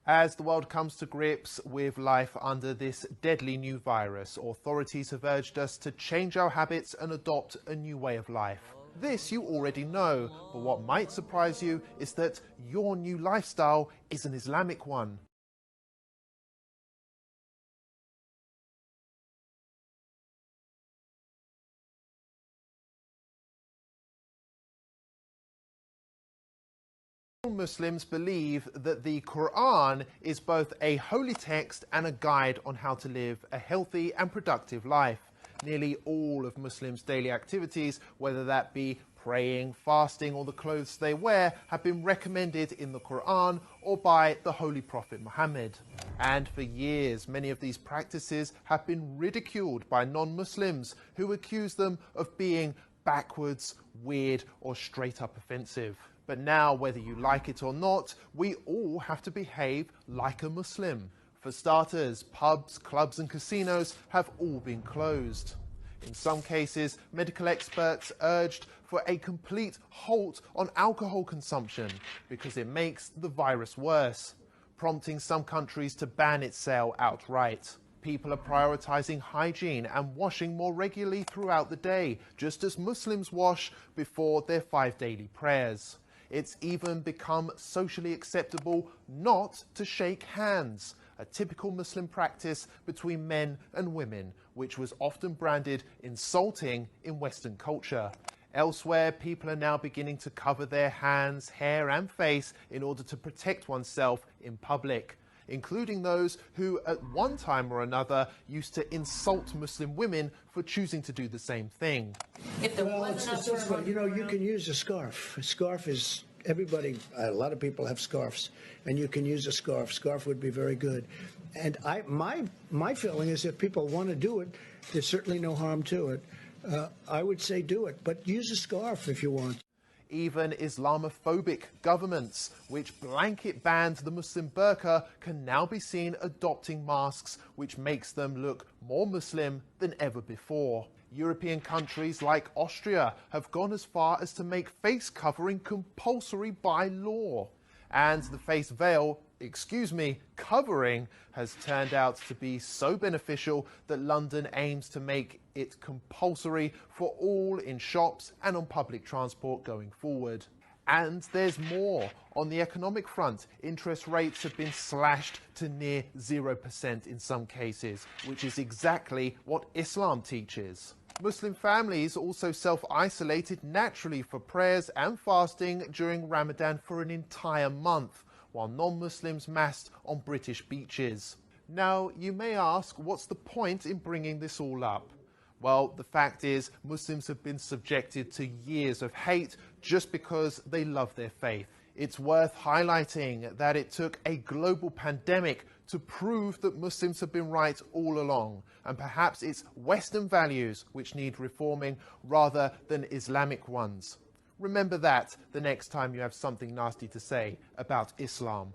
As the world comes to grips with life under this deadly new virus, authorities have urged us to change our habits and adopt a new way of life. This you already know, but what might surprise you is that your new lifestyle is an Islamic one. Muslims believe that the Quran is both a holy text and a guide on how to live a healthy and productive life. Nearly all of Muslims' daily activities, whether that be praying, fasting, or the clothes they wear, have been recommended in the Quran or by the Holy Prophet Muhammad. And for years, many of these practices have been ridiculed by non-Muslims who accuse them of being backwards, weird, or straight up offensive. But now, whether you like it or not, we all have to behave like a Muslim. For starters, pubs, clubs and casinos have all been closed. In some cases, medical experts urged for a complete halt on alcohol consumption because it makes the virus worse, prompting some countries to ban its sale outright. People are prioritizing hygiene and washing more regularly throughout the day, just as Muslims wash before their 5 daily prayers. It's even become socially acceptable not to shake hands, a typical Muslim practice between men and women, which was often branded insulting in Western culture. Elsewhere, people are now beginning to cover their hands, hair and face in order to protect oneself in public, including those who at one time or another used to insult Muslim women for choosing to do the same thing. Well, it's this way. You know, you can use a scarf. A scarf is, everybody, a lot of people have scarves, and you can use a scarf. Scarf would be very good. And my feeling is if people want to do it, there's certainly no harm to it. I would say do it, but use a scarf if you want. Even Islamophobic governments, which blanket banned the Muslim burqa, can now be seen adopting masks, which makes them look more Muslim than ever before. European countries like Austria have gone as far as to make face covering compulsory by law. And the face veil, covering, has turned out to be so beneficial that London aims to make it compulsory for all in shops and on public transport going forward. And there's more. On the economic front, interest rates have been slashed to near 0% in some cases, which is exactly what Islam teaches. Muslim families also self-isolated naturally for prayers and fasting during Ramadan for an entire month, while non-Muslims massed on British beaches. Now, you may ask, what's the point in bringing this all up? Well, the fact is, Muslims have been subjected to years of hate just because they love their faith. It's worth highlighting that it took a global pandemic to prove that Muslims have been right all along, and perhaps it's Western values which need reforming rather than Islamic ones. Remember that the next time you have something nasty to say about Islam.